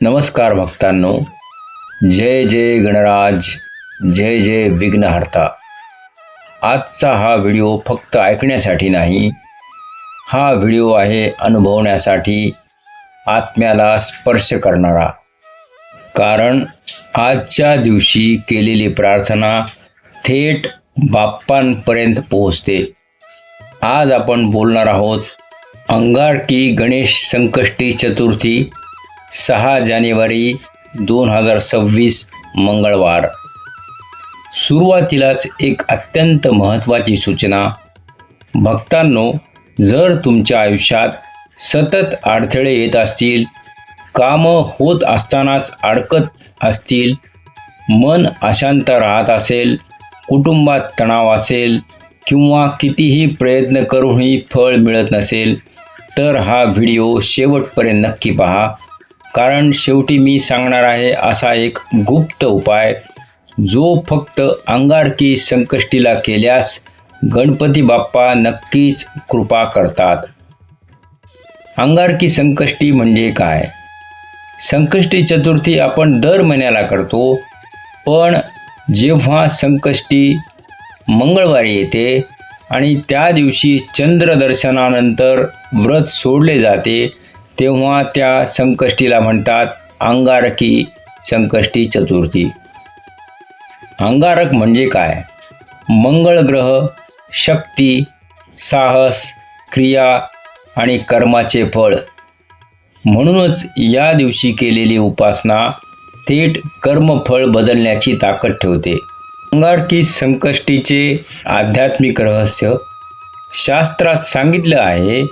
नमस्कार भक्तांनो, जय जय गणराज, जय जय विघ्नहर्ता। आजचा हा व्हिडिओ फक्त ऐकण्यासाठी नाही, हा व्हिडिओ आहे अनुभवण्यासाठी, आत्म्याला स्पर्श करणारा। कारण आजच्या दिवशी केलेली प्रार्थना थेट बाप्पांपर्यंत पोहोचते। आज आपण बोलणार आहोत अंगारकी गणेश संकष्टी चतुर्थी 6 जानेवारी 2026 मंगळवार। सुरुवातीलाच एक अत्यंत महत्त्वाची सूचना। भक्तांनो, जर तुमच्या आयुष्यात सतत अडथळे येत असतील, कामं होत असतानाच अडकत असतील, मन अशांत राहत असेल, कुटुंबात तणाव असेल किंवा कितीही प्रयत्न करूनही फळ मिळत नसेल, तर हा व्हिडिओ शेवटपर्यंत नक्की पहा। कारण शेवटी मी सांगणार आहे असा एक गुप्त उपाय, जो फक्त अंगारकी संकष्टीला केल्यास गणपती बाप्पा नक्कीच कृपा करतात। अंगारकी संकष्टी म्हणजे काय? संकष्टी चतुर्थी आपण दर महिन्याला करतो, पण जेव्हा संकष्टी मंगळवारी येते आणि त्या दिवशी चंद्रदर्शनानंतर व्रत सोडले जाते, तेव्हा त्या संकष्टीला म्हणतात अंगारकी संकष्टी चतुर्थी। अंगारक म्हणजे काय? मंगळ ग्रह, शक्ती, साहस, क्रिया आणि कर्माचे फळ। म्हणूनच या दिवशी केलेली उपासना थेट कर्मफळ बदलण्याची ताकद ठेवते। अंगारकी संकष्टीचे आध्यात्मिक रहस्य शास्त्रात सांगितलं आहे।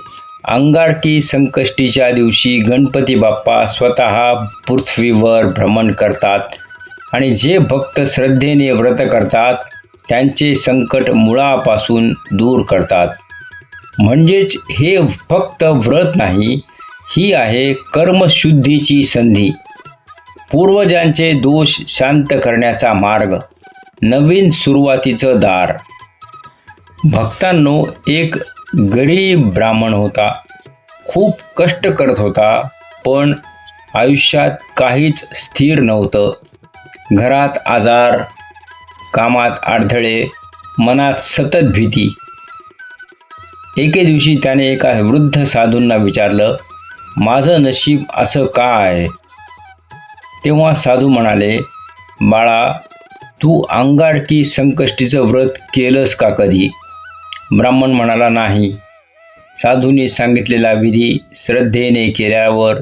अंगारकी संकष्टीच्या दिवशी गणपती बाप्पा स्वतः पृथ्वीवर भ्रमण करतात आणि जे भक्त श्रद्धेने व्रत करतात त्यांचे संकट मुळापासून दूर करतात। म्हणजेच हे फक्त व्रत नाही, ही आहे कर्मशुद्धीची संधी, पूर्वजांचे दोष शांत करण्याचा मार्ग, नवीन सुरुवातीचं दार। भक्तांनो, एक गरीब ब्राह्मण होता, खूप कष्ट करत होता, पण आयुष्यात काहीच स्थिर नव्हतं। घरात आजार, कामात अडथळे, मनात सतत भीती। एके दिवशी त्याने एका वृद्ध साधूंना विचारलं, माझं नशीब असं का आहे? तेव्हा साधू म्हणाले, बाळा, तू अंगारकी संकष्टीचं व्रत केलंस का कधी? ब्राह्मण म्हणाला, नाही। साधूंनी सांगितलेला विधी श्रद्धेने केल्यावर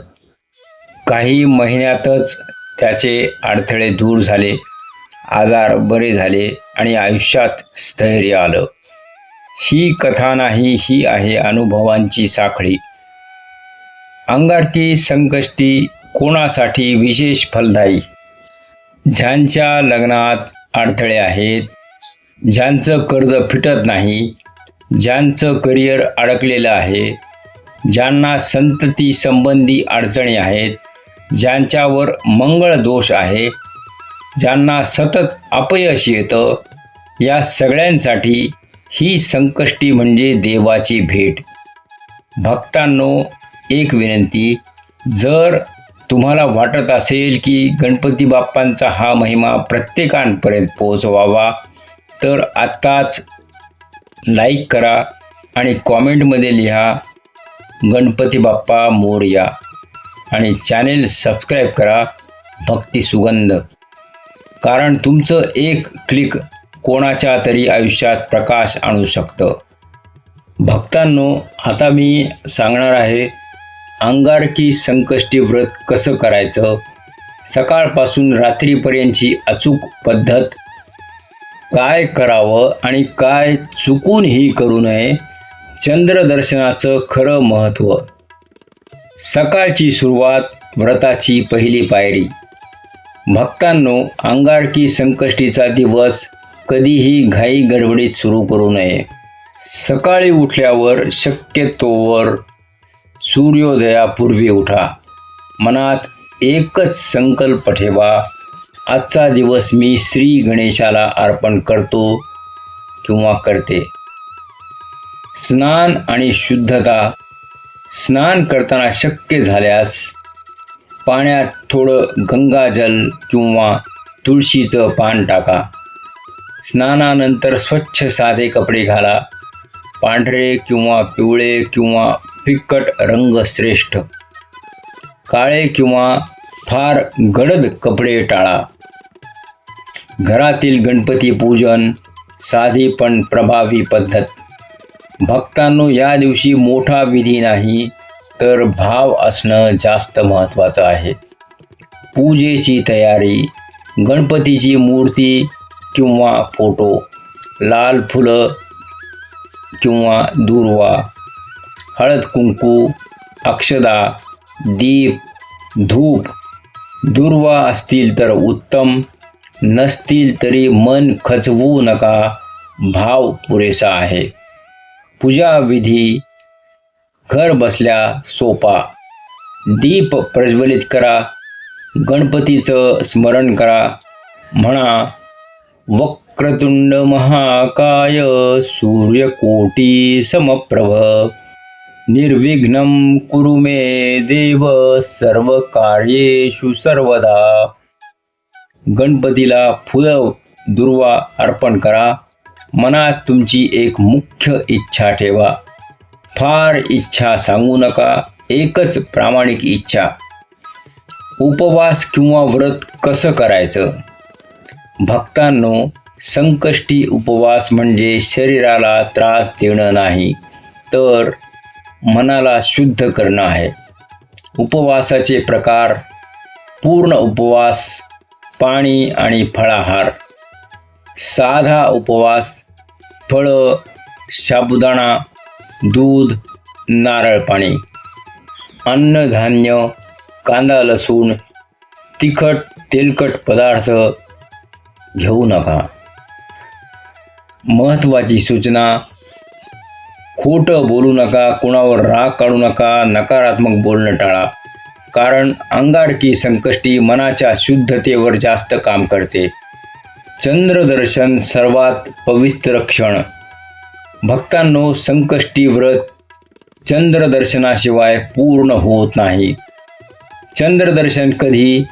काही महिन्यातच त्याचे अडथळे दूर झाले, आजार बरे झाले आणि आयुष्यात स्थैर्य आलं। ही कथा नाही, ही आहे अनुभवांची साखळी। अंगारकी संकष्टी कोणासाठी विशेष फलदायी? ज्यांच्या लग्नात अडथळे आहेत, ज्यांचं कर्ज फिटत नाही, ज्यांचं करिअर अडकलेलं आहे, ज्यांना संतती संबंधी अडचणी आहेत, ज्यांच्यावर मंगळ दोष आहे, ज्यांना सतत अपयश येतं, या सगळ्यांसाठी ही संकष्टी म्हणजे देवाची भेट। भक्तांनो, एक विनंती, जर तुम्हाला वाटत असेल की गणपती बाप्पांचा हा महिमा प्रत्येकापर्यंत पोहोचवावा, तर आत्ताच लाईक करा आणि कॉमेंटमध्ये लिहा गणपती बाप्पा मोरया आणि चॅनेल सबस्क्राईब करा भक्ती सुगंध। कारण तुमचं एक क्लिक कोणाच्या तरी आयुष्यात प्रकाश आणू शकतं। भक्तांनो, आता मी सांगणार आहे अंगारकी संकष्टी व्रत कसं करायचं, सकाळपासून रात्रीपर्यंतची अचूक पद्धत, काय करावं आणि काय चुकूनही करू नये, चंद्रदर्शनाचं खरं महत्त्व, सकाळची सुरुवात, व्रताची पहिली पायरी। भक्तांनो, अंगारकी संकष्टीचा दिवस कधीही घाई गडबडीत सुरू करू नये। सकाळी उठल्यावर शक्यतोवर सूर्योदयापूर्वी उठा। मनात एकच संकल्प ठेवा, आजचा दिवस मी श्री गणेशाला अर्पण करतो किंवा करते। स्नान आणि शुद्धता। स्नान करताना शक्य झाल्यास पाण्यात थोडं गंगाजल किंवा तुळशीचं पान टाका. स्नानानंतर स्वच्छ साधे कपडे घाला. पांढरे किंवा पिवळे किंवा फिक्कट रंग श्रेष्ठ. काळे किंवा फार गडद कपडे टाळा. घरातील गणपती पूजन साधी पण प्रभावी पद्धत. भक्तांनो, या दिवशी मोठा विधी नाही तर भाव असणं जास्त महत्त्वाचं आहे. पूजेची तयारी, गणपतीची मूर्ती किंवा फोटो, लाल फुलं किंवा दूर्वा, हळद कुंकू, अक्षदा, दीप, धूप. दूर्वा असतील तर उत्तम, नसतील तरी मन खचवू नका, भाव पुरेसा आहे. पूजाविधी घर बसल्या सोपा. दीप प्रज्वलित करा, गणपतीचं स्मरण करा. म्हणा, वक्रतुंड महाकाय सूर्यकोटी समप्रभ निर्विघ्नं कुरु मे देव सर्व कार्येषु सर्वदा. गणपतीला फुलं दुर्वा अर्पण करा. मनात तुमची एक मुख्य इच्छा ठेवा. फार इच्छा सांगू नका, एकच प्रामाणिक इच्छा. उपवास किंवा व्रत कसं करायचं? भक्तांनो, संकष्टी उपवास म्हणजे शरीराला त्रास देणं नाही, तर मनाला शुद्ध करणं आहे. उपवासाचे प्रकार: पूर्ण उपवास, पाणी आणि फळाहार. साधा उपवास, फळं, साबुदाणा, दूध, नारळ पाणी. अन्नधान्य, कांदा लसूण, तिखट तेलकट पदार्थ घेऊ नका. महत्त्वाची सूचना: खोटं बोलू नका, कुणावर राग काढू नका, नकारात्मक बोलणं टाळा. कारण अंगारकी संकष्टी मनाच्या शुद्धतेवर जास्त काम करते. चंद्रदर्शन सर्वात पवित्र क्षण. भक्तांनो, संकष्टी व्रत चंद्रदर्शनाशिवाय पूर्ण होत नाही. चंद्रदर्शन कधी?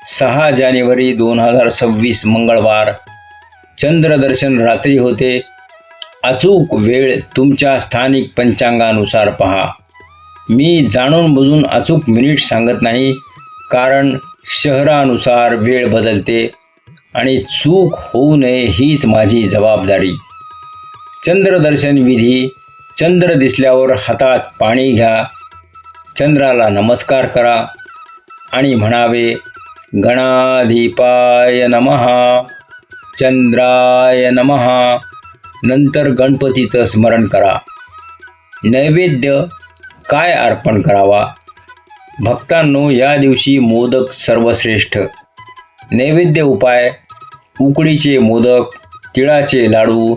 6 जानेवारी 2026 मंगळवार. चंद्रदर्शन रात्री होते. अचूक वेळ तुमच्या स्थानिक पंचांगानुसार पहा. मी जाणून बुजून अचूक मिनिट सांगत नाही, कारण शहरानुसार वेळ बदलते आणि चूक होऊ नये हीच माझी जबाबदारी. चंद्रदर्शन विधी: चंद्र दिसल्यावर हातात पाणी घ्या, चंद्राला नमस्कार करा आणि म्हणावे, गणाधिपाय नमः, चंद्राय नमः. नंतर गणपतीचं स्मरण करा. नैवेद्य काय अर्पण करावा? भक्तांनो, या दिवशी मोदक सर्वश्रेष्ठ. नैवेद्य उपाय: उकडीचे मोदक, तिळाचे लाडू,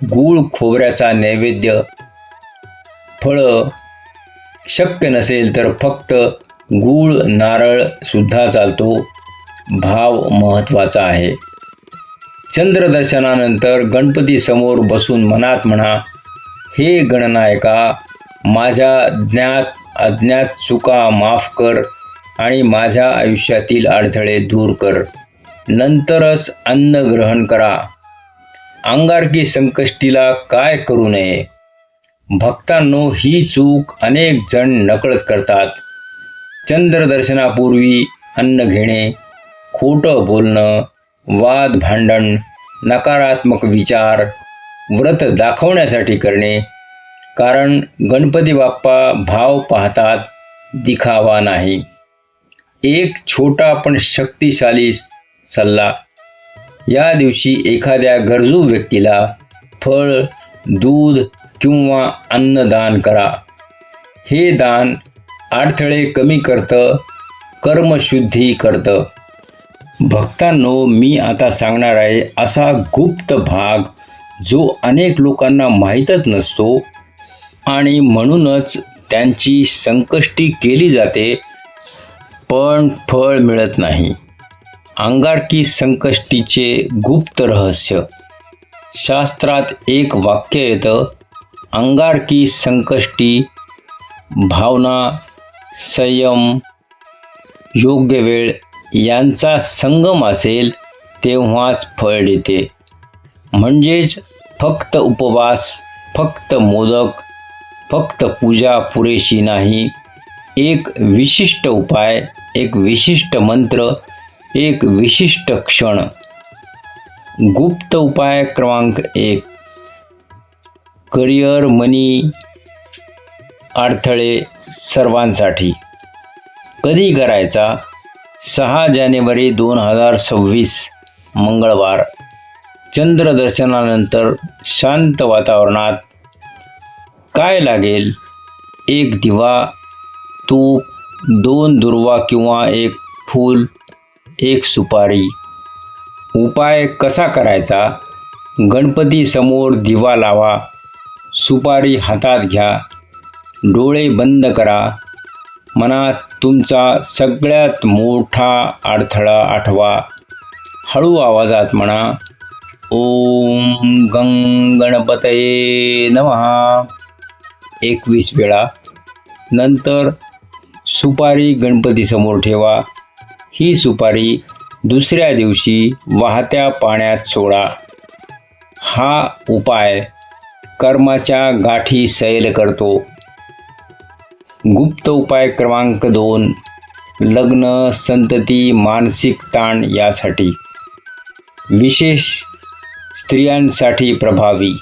गूळ खोबऱ्याचा नैवेद्य, फळं. शक्य नसेल तर फक्त गूळ नारळ सुद्धा चालतो. भाव महत्त्वाचा आहे. चंद्रदर्शनानंतर गणपतीसमोर बसून मनात म्हणा, हे गणनायका, माझ्या ज्ञात अज्ञात चुका माफ कर आणि माझ्या आयुष्यातील अडथळे दूर कर. नंतरच अन्न ग्रहण करा. अंगारकी संकष्टीला काय करू नये? भक्तांनो, ही चूक अनेक जण नकळत करतात. चंद्रदर्शनापूर्वी अन्न घेणे, खोटं बोलणं, वाद भांडण, नकारात्मक विचार, व्रत दाखवण्यासाठी करणे. कारण गणपती बाप्पा भाव पाहतात, दिखावा नाही. एक छोटा पण शक्तिशाली सल्ला: या दिवशी एखाद्या गरजू व्यक्तीला फळ, दूध किंवा अन्नदान करा. हे दान अडथळे कमी करतं, कर्मशुद्धी करतं. भक्तांनो, मी आता सांगणार आहे असा गुप्त भाग जो अनेक लोकांना माहीतच नसतो आणि म्हणूनच त्यांची संकष्टी केली जाते पण फळ मिळत नाही. अंगारकी संकष्टीचे गुप्त रहस्य. शास्त्रात एक वाक्य येतं, अंगारकी संकष्टी भावना, संयम, योग्य वेळ यांचा संगम असेल तेव्हाच फळ देते. म्हणजेच फक्त उपवास, फक्त मोदक, फक्त पूजा पुरेशी नाही. एक विशिष्ट उपाय, एक विशिष्ट मंत्र, एक विशिष्ट क्षण. गुप्त उपाय क्रमांक 1. करिअर, मनी अडथळे सर्वांसाठी. कधी करायचा? 6 जानेवारी 2026 मंगळवार. चंद्रदर्शनानंतर शांत वातावरणात. काय लागेल? 1 दिवा, तूप, 2 दुर्वा किंवा 1 फूल, 1 सुपारी. उपाय कसा करायचा? गणपती समोर दिवा लावा, सुपारी हातात घ्या, डोळे बंद करा. मनात तुमचा सगळ्यात मोठा अडथळा आठवा. हळू आवाजात म्हणा, ओम गं गणपतये नमः 21 वेळा. नंतर सुपारी गणपतीसमोर ठेवा. ही सुपारी दुसऱ्या दिवशी वाहत्या पाण्यात सोडा. हा उपाय कर्माच्या गाठी सैल करतो. गुप्त उपाय क्रमांक 2. लग्न, संतती, मानसिक ताण यासाठी. विशेष स्त्रियांसाठी प्रभावी.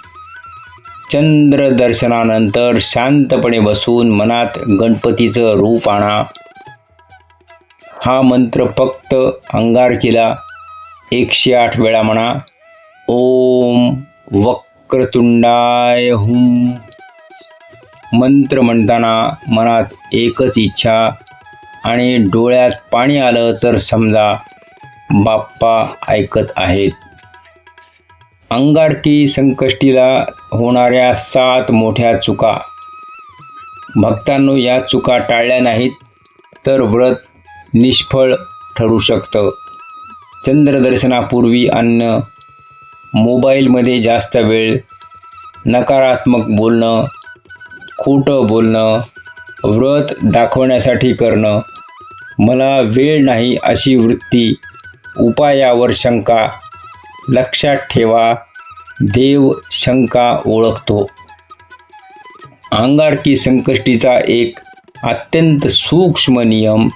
चंद्रदर्शनानंतर शांतपणे बसून मनात गणपतीचं रूप आणा. हा मंत्र फक्त अंगारकीला 108 वेळा म्हणा. ओम वक्रतुंडाय हुम. मंत्र म्हणताना मनात एकच इच्छा आणि डोळ्यात पाणी आलं तर समजा बाप्पा ऐकत आहेत. अंगारकी संकष्टीला होणाऱ्या 7 मोठ्या चुका. भक्तांनो, या चुका टाळल्या नाहीत तर व्रत निष्फळ ठरू शकतं. चंद्रदर्शनापूर्वी अन्न, मोबाईलमध्ये जास्त वेळ, नकारात्मक बोलणं, खोटं बोलणं, व्रत दाखवण्यासाठी करणं, मला वेळ नाही अशी वृत्ती, उपायावर शंका. लक्षात ठेवा, देव शंका ओळखतो. अंगारकी संकष्टीचा एक अत्यंत सूक्ष्म नियम.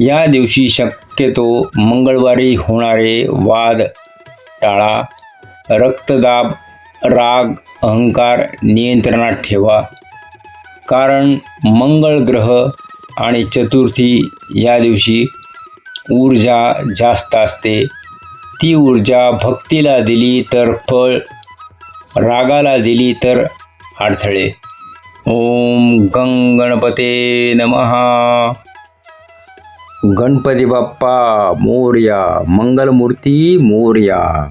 या दिवशी शक्यतो मंगळवारी होणारे वाद टाळा. रक्तदाब, राग, अहंकार नियंत्रणात ठेवा. कारण मंगळ ग्रह आणि चतुर्थी या दिवशी ऊर्जा जास्त असते. ती ऊर्जा भक्तीला दिली तर फळ, रागाला दिली तर अडथळे. ओम गं गणपते नमः. गणपती बाप्पा मोरया, मंगलमूर्ती मोरया.